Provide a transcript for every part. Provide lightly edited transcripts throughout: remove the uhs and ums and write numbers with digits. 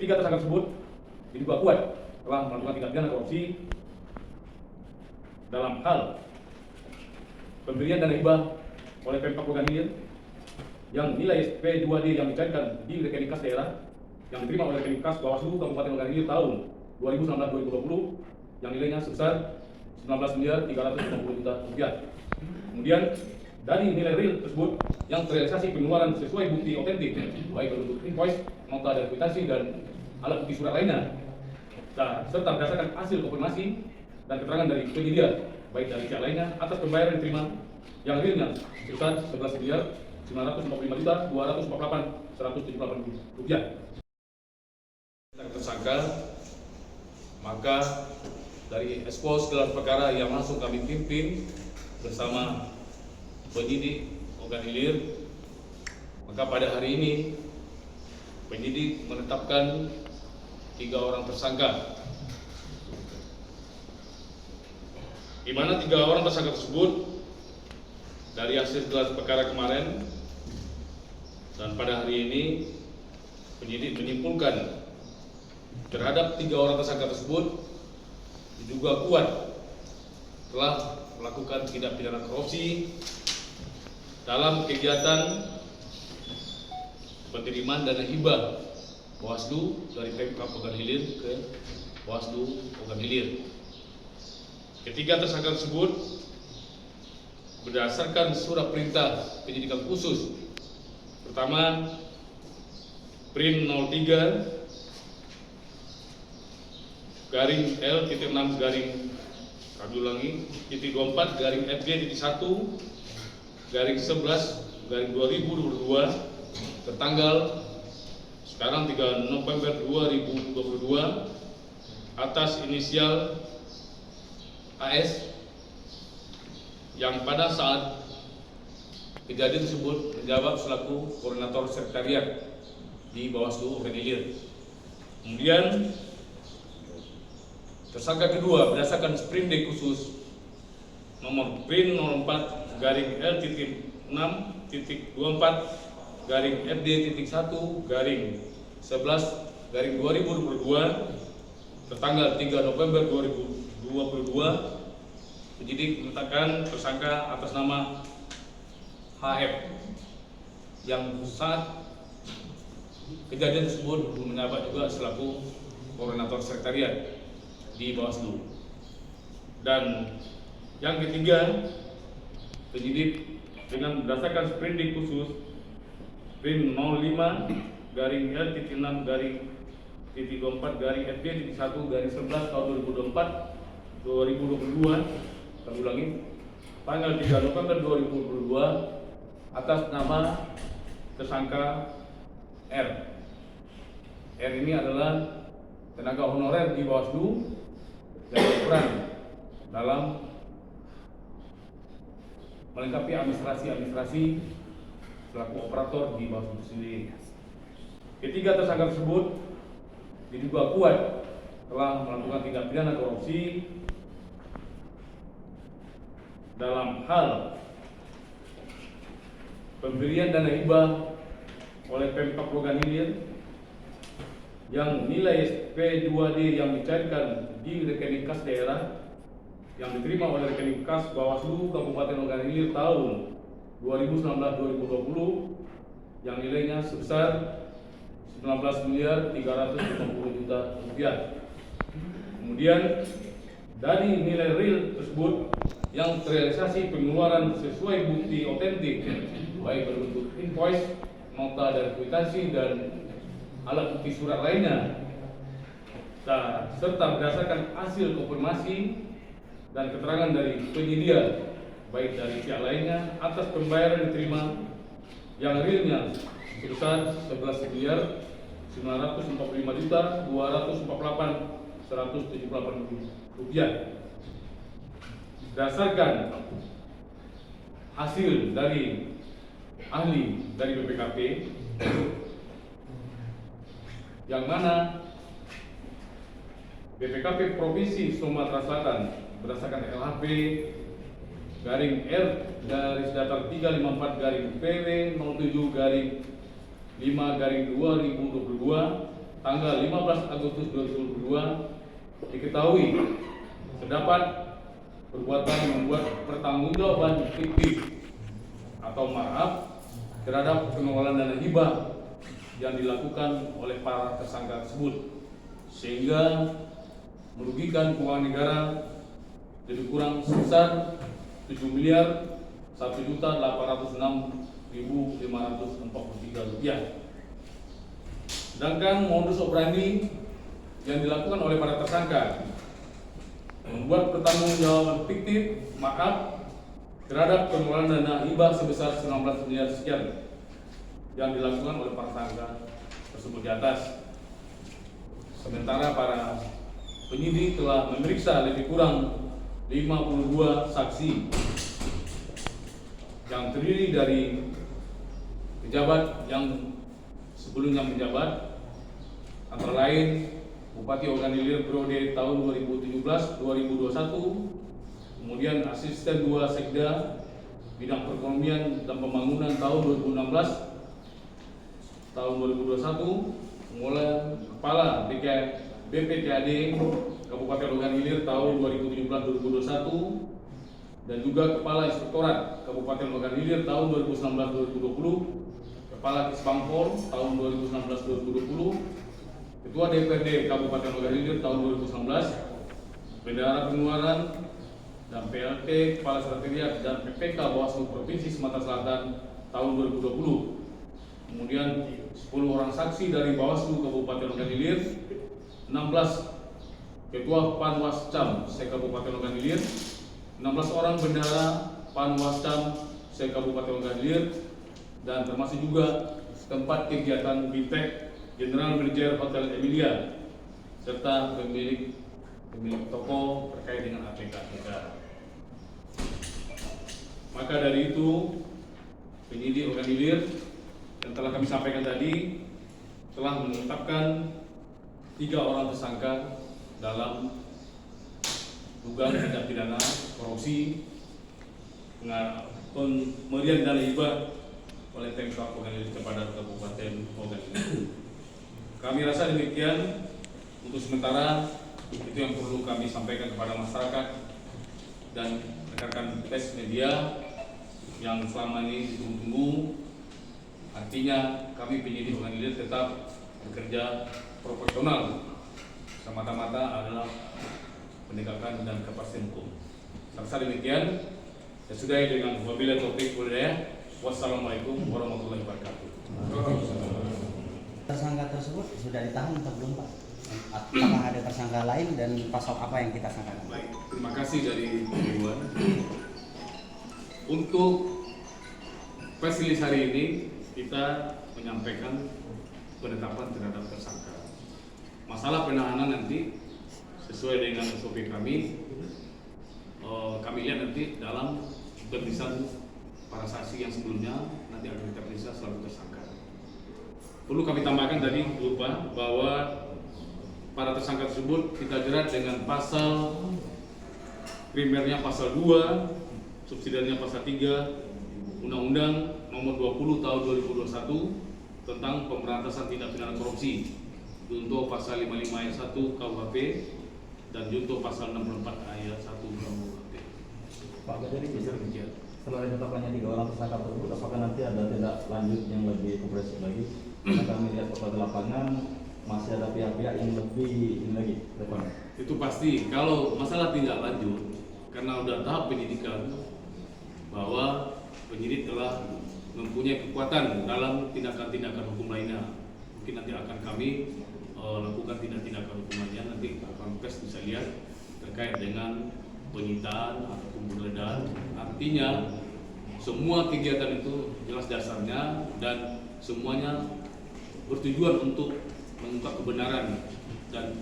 Ketiga tersangka tersebut diduga kuat telah melakukan tindak pidana korupsi dalam hal pemberian dana hibah oleh Pemkab Logan Hilir yang nilai SP2D yang dicairkan di rekening kas daerah yang diterima oleh rekening kas Bawaslu Kabupaten Logan Hilir tahun 2019-2020 yang nilainya sebesar 19.350 juta rupiah. Kemudian dari nilai real tersebut yang terrealisasi pengeluaran sesuai bukti otentik baik berbentuk invoice, nota dan kwitansi dan alat bukti surat lainnya, serta berdasarkan hasil konfirmasi dan keterangan dari penyedia baik dari pihak lainnya atas pembayaran yang diterima yang realnya sebesar 11.955.248.178 rupiah. Tersangka, maka dari ekspos gelar perkara yang langsung kami pimpin bersama penyidik Logan Hilir, maka pada hari ini penyidik menetapkan 3 orang tersangka, di mana 3 orang tersangka tersebut dari hasil gelar perkara kemarin dan pada hari ini penyidik menyimpulkan terhadap 3 orang tersangka tersebut diduga kuat telah melakukan tindak pidana korupsi dalam kegiatan penerimaan dana hibah Bawaslu dari Pemkab Logan Hilir ke Bawaslu Logan Hilir. Ketiga tersangka tersebut berdasarkan surat perintah penyidikan khusus pertama Prin 03 garing L.6 garing kami ulangi titik 24 garing FG titik 1 garing 11 garing 2022 tertanggal sekarang 3 November 2022 atas inisial AS yang pada saat kejadian tersebut menjabat selaku koordinator sekretariat di Bawaslu Logan Hilir. Kemudian tersangka kedua berdasarkan sprint khusus nomor PRIN 04 garing L.6.24 garing FD.1 garing 11 garing 2022 tertanggal 3 November 2022 penyidik menetapkan tersangka atas nama HF yang saat kejadian tersebut menjabat juga selaku koordinator sekretariat di Bawaslu. Dan yang ketiga, penyidik dengan berdasarkan sprint khusus PRIN 05 garing L.6 garing titik 24 garing FG titik 1 garing 11 tahun 2022 kami ulangi tanggal 3 November 2022 atas nama tersangka R. R ini adalah tenaga honorer di Bawaslu yang berperan dalam melengkapi administrasi selaku operator di Bawaslu sendiri. Ketiga tersangka tersebut diduga kuat telah melakukan tindak pidana korupsi dalam hal pemberian dana hibah oleh Pemkab Logan Hilir yang nilai SP2D yang dicairkan di rekening kas daerah yang diterima oleh rekening kas Bawaslu Kabupaten Logan Hilir tahun 2019-2020 yang nilainya sebesar 19.350 juta rupiah. Kemudian dari nilai real tersebut yang terrealisasi pengeluaran sesuai bukti otentik baik berbentuk invoice, nota dan kwitansi dan alat bukti surat lainnya, serta berdasarkan hasil konfirmasi dan keterangan dari penyedia baik dari pihak lainnya atas pembayaran yang diterima yang realnya sebesar 11.955.248.178 rupiah. Berdasarkan hasil dari ahli dari BPKP yang mana BPKP Provinsi Sumatera Selatan berdasarkan LHP garing R garis datar 354 garing PW 07 garing 5 garing 2022 tanggal 15 Agustus 2022 diketahui terdapat perbuatan membuat pertanggungjawaban fiktif atau markup terhadap pengelolaan dana hibah yang dilakukan oleh para tersangka tersebut, sehingga merugikan keuangan negara lebih kurang sebesar 7.806.543 rupiah. Sedangkan modus operandi yang dilakukan oleh para tersangka membuat pertanggungjawaban fiktif markup terhadap pengelolaan dana hibah sebesar 19 miliar sekian yang dilakukan oleh para tersangka tersebut di atas. Sementara para penyidik telah memeriksa lebih kurang 52 saksi yang terdiri dari pejabat yang sebelumnya menjabat, antara lain Bupati Ogan Ilir periode tahun 2017-2021, kemudian Asisten 2 Sekda Bidang Perekonomian dan Pembangunan tahun 2016 tahun 2021, mulai Kepala BPKAD Kabupaten Ogan Ilir tahun 2017-2021, dan juga Kepala Inspektorat Kabupaten Ogan Ilir tahun 2019-2020, Kepala Kisbangpol tahun 2019-2020, Ketua DPRD Kabupaten Ogan Ilir tahun 2019, Bendahara Pengeluaran dan PLT Kepala Sekretariat dan PPK Bawaslu Provinsi Sumatera Selatan tahun 2020. Kemudian 10 orang saksi dari Bawaslu Kabupaten Ogan Ilir, 16 Ketua Panwascam se-Kabupaten Ogan Ilir, 16 orang bendahara Panwascam se-Kabupaten Ogan Ilir, dan termasuk juga tempat kegiatan BITEK General Manager Hotel Emilia serta pemilik toko terkait dengan APK negara. Maka dari itu, penyidik Ogan Ilir yang telah kami sampaikan tadi telah menetapkan 3 orang tersangka dalam dugaan tindak pidana korupsi pemberian dana hibah oleh Pemkab Ogan Ilir kepada Kabupaten Ogan Ilir. Kami rasa demikian untuk sementara, itu yang perlu kami sampaikan kepada masyarakat dan rekan-rekan pers media yang selama ini ditunggu-tunggu. Artinya kami penyidik Ogan Ilir tetap bekerja profesional, semata-mata adalah penegakan dan kepastian hukum. Saya demikian, saya sudahi dengan wabillahi taufiq wal hidayah. Wassalamualaikum warahmatullahi wabarakatuh. Tersangka tersebut sudah ditahan atau belum, Pak? Apakah ada tersangka lain dan pasal apa yang kita sangkakan? Baik, terima kasih dari Iwan. Untuk press release hari ini kita menyampaikan penetapan terhadap tersangka. Masalah penahanan nanti sesuai dengan SOP kami lihat nanti dalam pemeriksaan para saksi yang sebelumnya nanti akan kita periksa selalu tersangka. Perlu kami tambahkan tadi lupa bahwa para tersangka tersebut kita jerat dengan pasal primernya pasal 2, subsidiarnya pasal 3 Undang-Undang Nomor 20 Tahun 2021 tentang pemberantasan tindak pidana korupsi, junto pasal 55 ayat 1 KUHP dan junto pasal 64 ayat 1 KUHP. Pak, jadi setelah ditetapkannya 3 orang tersangka tersebut, apakah nanti ada tindak lanjut yang lebih komprehensif lagi? Karena kami lihat pada lapangan masih ada pihak-pihak yang lebih ini lagi depan. Itu pasti. Kalau masalah tindak lanjut, karena udah tahap penyidikan, bahwa penyidik telah mempunyai kekuatan dalam tindakan-tindakan hukum lainnya. Mungkin nanti akan kami lakukan tindakan hukum lainnya. Nanti akan pers bisa lihat terkait dengan penyitaan ataupun penggeledahan. Artinya semua kegiatan itu jelas dasarnya dan semuanya bertujuan untuk mengungkap kebenaran dan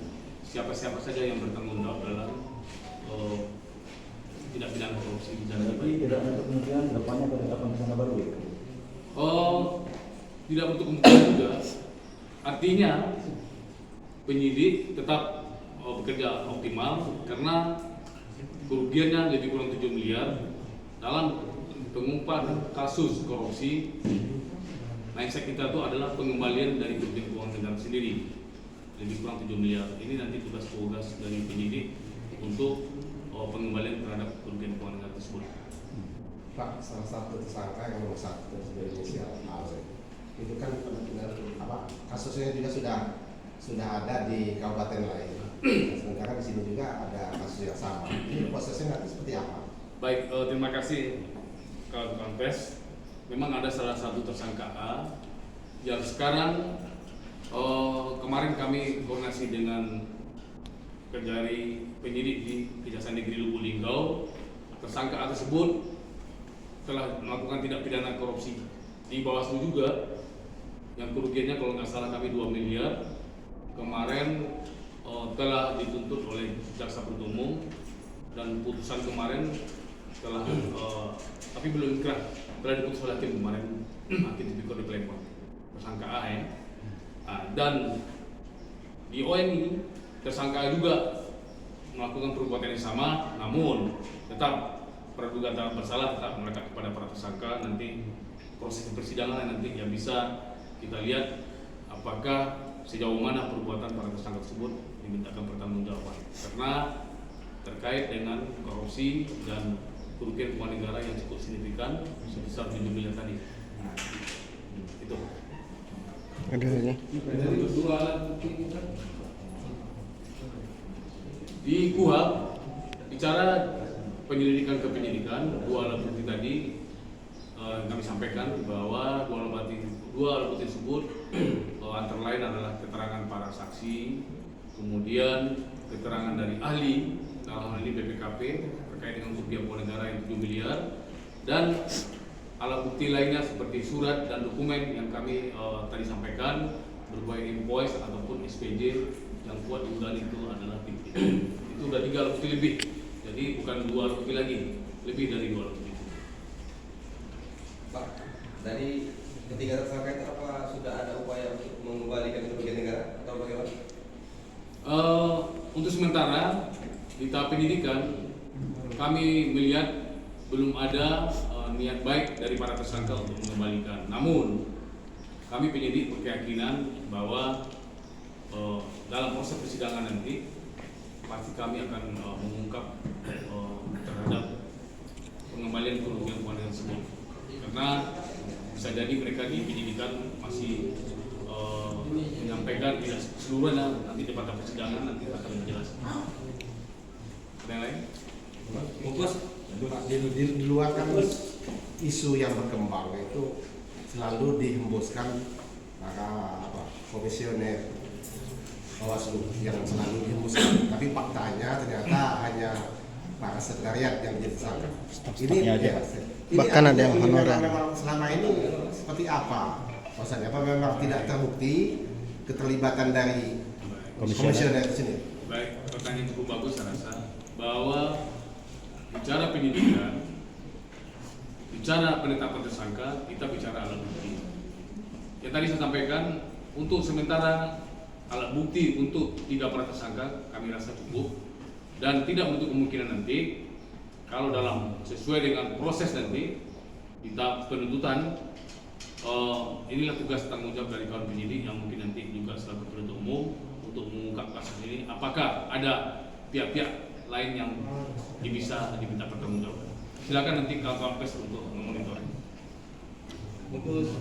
siapa-siapa saja yang bertanggung jawab dalam tindak pidana korupsi. Jadi tidak untuk kemungkinan depannya penetapan tersangka baru. Tidak untuk kemungkinan juga. Artinya penyidik tetap bekerja optimal karena kerugiannya lebih kurang 7 miliar dalam pengungkapan kasus korupsi. Mindset kita itu adalah pengembalian dari kerugian keuangan negara sendiri. lebih kurang 7 miliar. Ini nanti tugas dari penyidik untuk pengembalian terhadap kerugian keuangan negara tersebut. Pak, salah satu tersangka yang nomor 1 dari inisial AL itu kan benar-benar kasusnya juga sudah ada di kabupaten lain. Sementara di sini juga ada kasus yang sama. Ini prosesnya nanti seperti apa? Baik, terima kasih kawan-kawan pers. Memang ada salah satu tersangka A yang sekarang kemarin kami koordinasi dengan Kejari penyidik di Kejaksaan Negeri Lubuk Linggau. Tersangka A tersebut telah melakukan tindak pidana korupsi di Bawaslu juga, yang kerugiannya kalau nggak salah kami 2 miliar. Kemarin telah dituntut oleh jaksa penuntut umum dan putusan kemarin telah tapi belum inkrah, telah diputus oleh hakim kemarin, hakim tipikor di Palembang, tersangka A ya. Dan di OMI tersangka A juga melakukan perbuatan yang sama, namun tetap praduga tak bersalah tetap melekat kepada para tersangka. Nanti proses persidangan nanti yang bisa kita lihat apakah sejauh mana perbuatan para tersangka tersebut dimintakan pertanggungjawaban, karena terkait dengan korupsi dan kerugian keuangan negara yang cukup signifikan sebesar 7 miliar tadi. Itu. Ada Dua alat bukti di KUHP bicara penyelidikan ke penyidikan, 2 alat bukti tadi kami sampaikan bahwa 2 alat bukti tersebut antara lain adalah keterangan para saksi, kemudian keterangan dari ahli, dalam hal ini BPKP terkait dengan kerugian keuangan negara yang 7 miliar, dan alat bukti lainnya seperti surat dan dokumen yang kami tadi sampaikan berupa invoice ataupun SPJ yang kuat dugaan itu adalah fiktif. Itu udah 3 alat bukti lebih, jadi bukan 2 alat bukti lagi, lebih dari 2 alat bukti. Pak, dari ketiga tersangka itu apa sudah ada upaya untuk mengembalikan kerugian negara atau bagaimana? Untuk sementara di tahap penyidikan kami melihat belum ada niat baik dari para tersangka untuk mengembalikan. Namun kami penyidik berkeyakinan bahwa dalam proses persidangan nanti pasti kami akan mengungkap terhadap pengembalian kerugian keuangan tersebut, karena bisa jadi mereka di penyidikan masih menyampaikan tidak seluruhnya, nanti di pada persidangan nanti akan menjelaskan. Ada yang lain? Bungkus, di luar kan isu yang berkembang itu selalu dihembuskan para komisioner Bawaslu yang selalu dihembuskan, tapi faktanya ternyata hanya para sekretariat yang jadi tersangka. Staf-stafnya aja. Ini Bahkan ada yang honorer. memang selama ini seperti apa? Maksudnya apa memang tidak terbukti keterlibatan dari komisioner itu sendiri? Baik, pertanyaan cukup bagus saya rasa, bahwa bicara penyidikan, bicara penetapan tersangka, kita bicara alat bukti. Yang tadi saya sampaikan, untuk sementara alat bukti untuk 3 para tersangka kami rasa cukup, dan tidak menutup kemungkinan nanti kalau dalam sesuai dengan proses nanti di tahap penuntutan, inilah tugas tanggung jawab dari kawan penyidik yang mungkin nanti juga selaku penuntut umum untuk mengungkap kasus ini, apakah ada pihak-pihak lain yang bisa diminta pertanggungjawaban. Silakan nanti kawan-kawan pers untuk memonitor. Bungkus.